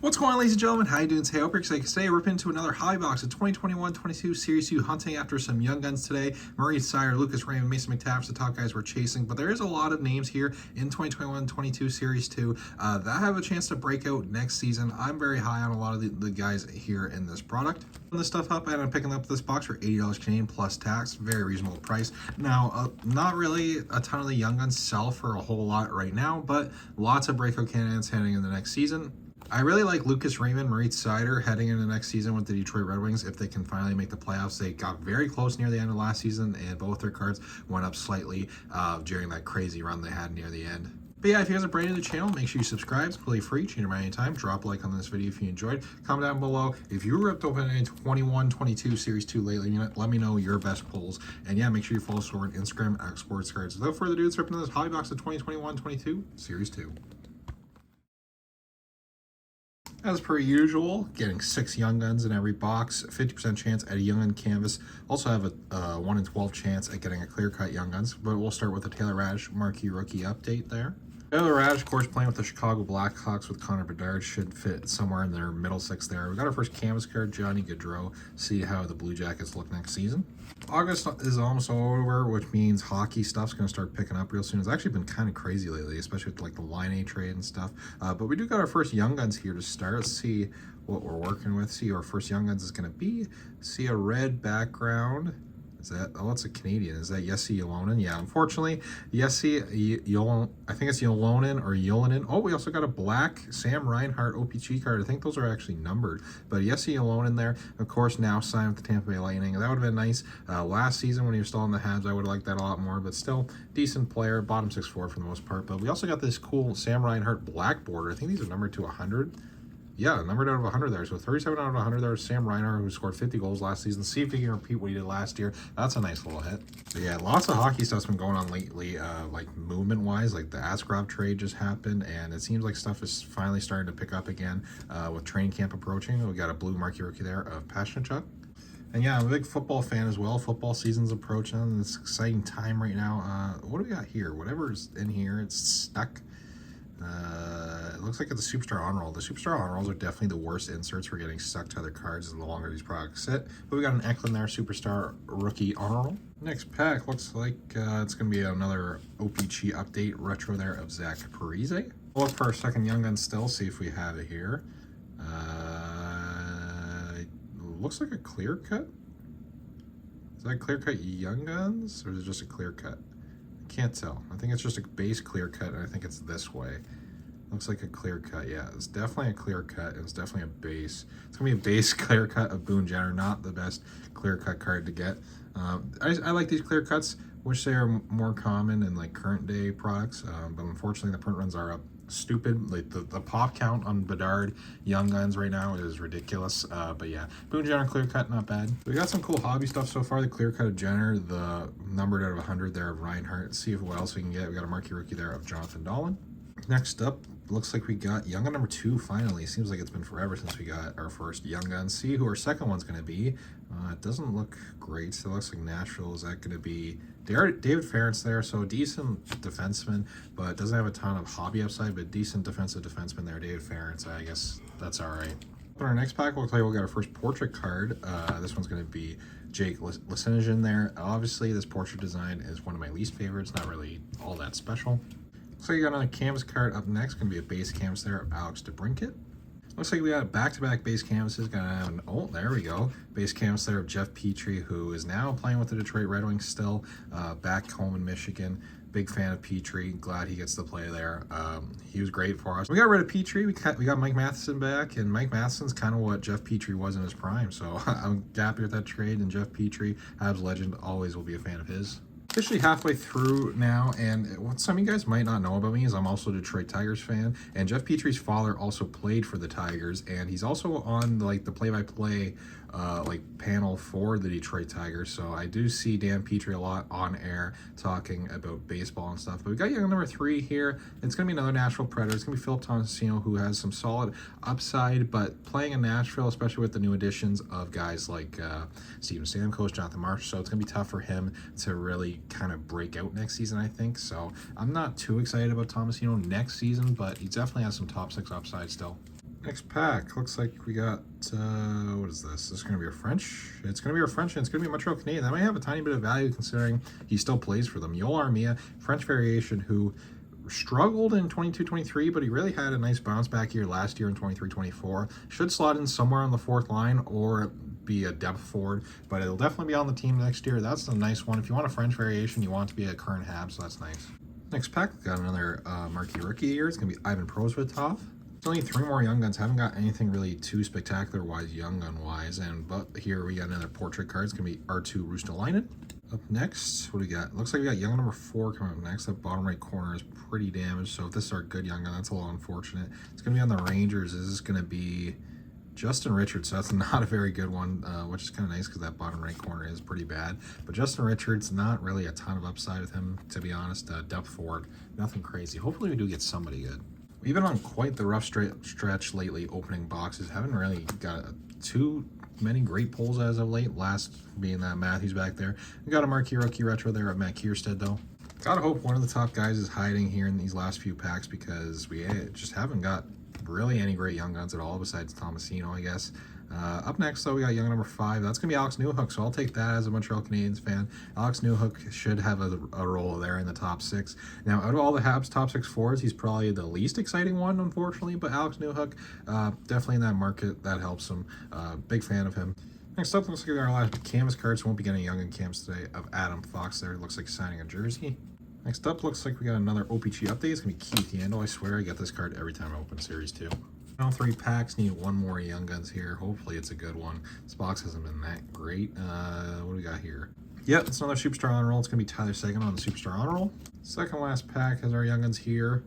What's going on, ladies and gentlemen? How you doing today? I hope you're excited. Today we're into another hobby box of 2021-22 Series 2 hunting after some young guns today. Murray Sider, Lucas Raymond, Mason McTavish, the top guys we're chasing. But there is a lot of names here in 2021-22 Series 2 that have a chance to break out next season. I'm very high on a lot of the guys here in this product. This stuff up, and I'm picking up this box for $80 Canadian plus tax. Very reasonable price. Now, not really a ton of the young guns sell for a whole lot right now, but lots of breakout candidates heading in the next season. I really like Lucas Raymond, Moritz Seider heading into next season with the Detroit Red Wings if they can finally make the playoffs. They got very close near the end of last season, and both their cards went up slightly during that crazy run they had near the end. But yeah, if you guys are brand new to the channel, make sure you subscribe. It's completely free. Change your mind anytime. Drop a like on this video if you enjoyed. Comment down below if you ripped open a 21-22 Series 2 lately. Let me know your best pulls. And yeah, make sure you follow us over on Instagram at Sports Cards. Without further ado, let's rip into this hobby box of 2021-22 Series 2. As per usual, getting 6 young guns in every box, 50% chance at a young gun canvas. Also have a 1 in 12 chance at getting a clear-cut young guns, but we'll start with the Taylor Raddysh marquee rookie update there. Taylor Raddysh, of course, playing with the Chicago Blackhawks with Connor Bedard, should fit somewhere in their middle six there. We got our first canvas card, Johnny Gaudreau. See how the Blue Jackets look next season. August is almost over, which means hockey stuff's going to start picking up real soon. It's actually been kind of crazy lately, especially with like the Line A trade and stuff. But we do got our first young guns here to start. Let's see what we're working with. See who our first young guns is going to be. See a red background. Is that, oh, it's a Canadian. Is that Jesse Ylonen? Yeah, unfortunately, Jesse Ylonen, I think it's Ylonen or Ylonen. Oh, we also got a black Sam Reinhart OPG card. I think those are actually numbered. But Jesse Ylonen there, of course, now signed with the Tampa Bay Lightning. That would have been nice. Last season when he was still in the Habs, I would have liked that a lot more. But still, decent player. Bottom 6'4" for the most part. But we also got this cool Sam Reinhart black border. I think these are numbered to 100. Yeah, numbered out of 100 there. So 37 out of 100 there. Sam Reinhart, who scored 50 goals last season. See if he can repeat what he did last year. That's a nice little hit. But yeah, lots of hockey stuff's been going on lately, like movement-wise. Like the Askarov trade just happened, and it seems like stuff is finally starting to pick up again with training camp approaching. We got a blue marquee rookie there of Pashnachuk. And yeah, I'm a big football fan as well. Football season's approaching. It's an exciting time right now. What do we got here? Whatever's in here, it's stuck. It looks like it's a Superstar On Roll. The Superstar On Rolls are definitely the worst inserts for getting stuck to other cards the longer these products sit. But we got an Eklund there, Superstar Rookie On Roll. Next pack looks like it's going to be another OPG update retro there of Zach Parise. We'll look for our second Young Gun still, see if we have it here. Looks like a clear cut. Is that clear cut Young Guns, or is it just a clear cut? Can't tell. I think it's just a base clear cut, and I think it's this way. Looks like a clear cut. Yeah, it's definitely a clear cut. It's definitely a base. It's gonna be a base clear cut of Boone Jenner. Not the best clear cut card to get. I like these clear cuts. Wish they are more common in like current day products, but unfortunately the print runs are up stupid. Like the pop count on Bedard Young Guns right now is ridiculous. But yeah, Boone Jenner clear cut, not bad. We got some cool hobby stuff so far. The clear cut of Jenner, the numbered out of 100 there of Reinhardt. See if what else we can get. We got a marquee rookie there of Jonathan Dahlen. Next up, looks like we got Young Gun number 2 finally. It seems like it's been forever since we got our first Young Gun. See who our second one's going to be. It doesn't look great. So it looks like Nashville. Is that going to be David Ferentz there? So a decent defenseman, but doesn't have a ton of hobby upside, but decent defensive defenseman there, David Ferentz. I guess that's all right. In our next pack, we'll tell you we got our first portrait card. This one's going to be Jake Leseningen there. Obviously, this portrait design is one of my least favorites. Not really all that special. Looks like you got another canvas card up next. Going to be a base canvas there of Alex DeBrincat. Looks like we got back-to-back base canvases. Gonna have an, oh, there we go. Base canvas there of Jeff Petrie, who is now playing with the Detroit Red Wings still, back home in Michigan. Big fan of Petrie. Glad he gets to play there. He was great for us. We got rid of Petrie. We got Mike Matheson back, and Mike Matheson's kind of what Jeff Petrie was in his prime. So I'm happy with that trade. And Jeff Petrie, Habs legend, always will be a fan of his. Officially halfway through now, and what some of you guys might not know about me is I'm also a Detroit Tigers fan, and Jeff Petrie's father also played for the Tigers, and he's also on like the play-by-play like panel for the Detroit Tigers. So I do see Dan Petrie a lot on air talking about baseball and stuff. But we got young number 3 here. It's gonna be another Nashville Predator. It's gonna be Philip Tomasino, who has some solid upside, but playing in Nashville, especially with the new additions of guys like Steven Stamkos, Jonathan Marsh, so it's gonna be tough for him to really kind of break out next season, I think. So I'm not too excited about Tomasino next season, but he definitely has some top 6 upside still. Next pack, looks like we got, what is this? This is going to be a French. It's going to be a French, and it's going to be a Montreal Canadian. That might have a tiny bit of value considering he still plays for them. Yoel Armia, French variation, who struggled in 22-23, but he really had a nice bounce back year last year in 23-24. Should slot in somewhere on the fourth line or be a depth forward, but it'll definitely be on the team next year. That's a nice one. If you want a French variation, you want it to be a current Habs, so that's nice. Next pack, we got another marquee rookie here. It's going to be Ivan Prosvetov. Only 3 more Young Guns. Haven't got anything really too spectacular wise, Young Gun wise. But here we got another portrait card. It's gonna be R2 Rustalainen. Up next, what do we got? Looks like we got Young number 4 coming up next. That bottom right corner is pretty damaged. So if this is our good Young Gun, that's a little unfortunate. It's gonna be on the Rangers. This is gonna be Justin Richards. So that's not a very good one, which is kind of nice because that bottom right corner is pretty bad. But Justin Richards, not really a ton of upside with him, to be honest. Depth forward, nothing crazy. Hopefully we do get somebody good. We've been on quite the rough stretch lately opening boxes. Haven't really got too many great pulls as of late. Last being that Matthews back there. We got a marquee rookie retro there of Matt Kierstead though. Gotta hope one of the top guys is hiding here in these last few packs because we just haven't got really any great Young Guns at all besides Tomasino, I guess. Up next, though, we got Young number 5. That's going to be Alex Newhook, so I'll take that as a Montreal Canadiens fan. Alex Newhook should have a role there in the top 6. Now, out of all the Habs top 6 forwards, he's probably the least exciting one, unfortunately, but Alex Newhook, definitely in that market, that helps him. Big fan of him. Next up, looks like our last canvas cards. Won't be getting Young Gun camps today of Adam Fox there. Looks like signing a jersey. Next up, looks like we got another OPG update. It's going to be Keith Yandel. I swear I get this card every time I open Series 2. Final 3 packs, need 1 more Young Guns here. Hopefully it's a good one. This box hasn't been that great. What do we got here? Yep, it's another Superstar Honor Roll. It's going to be Tyler Seguin on the Superstar Honor Roll. Second last pack has our Young Guns here.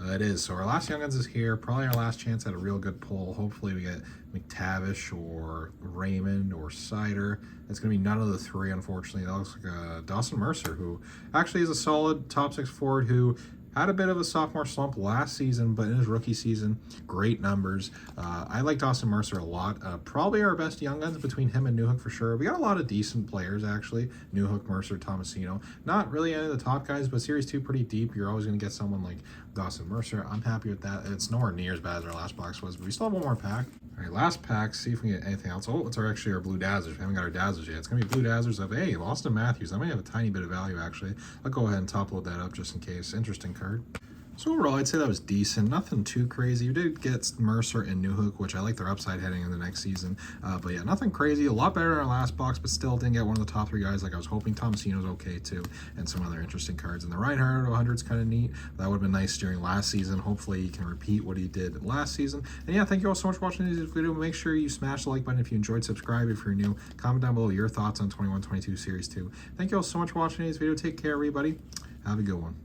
It is. So our last Young Guns is here. Probably our last chance at a real good pull. Hopefully we get McTavish or Raymond or Sider. It's going to be none of the 3, unfortunately. That looks like Dawson Mercer, who actually is a solid top 6 forward who had a bit of a sophomore slump last season, but in his rookie season, great numbers. I like Dawson Mercer a lot. Probably our best Young Guns between him and Newhook for sure. We got a lot of decent players, actually. Newhook, Mercer, Tomasino. Not really any of the top guys, but Series 2 pretty deep. You're always going to get someone like Dawson Mercer. I'm happy with that. It's nowhere near as bad as our last box was, but we still have 1 more pack. All right, last pack. See if we can get anything else. Oh, it's actually our Blue Dazzlers. We haven't got our Dazzlers yet. It's going to be Blue Dazzlers of, hey, Austin Matthews. That might have a tiny bit of value, actually. I'll go ahead and top load that up just in case. Interesting card. So overall, I'd say that was decent. Nothing too crazy. We did get Mercer and Newhook, which I like their upside heading in the next season. But yeah, nothing crazy. A lot better than our last box, but still didn't get one of the top 3 guys like I was hoping. Tomasino's okay too, and some other interesting cards. And the Reinhardt 100 is kind of neat. That would have been nice during last season. Hopefully he can repeat what he did last season. And yeah, thank you all so much for watching this video. Make sure you smash the like button if you enjoyed. Subscribe if you're new. Comment down below your thoughts on 21-22 Series 2. Thank you all so much for watching today's video. Take care, everybody. Have a good one.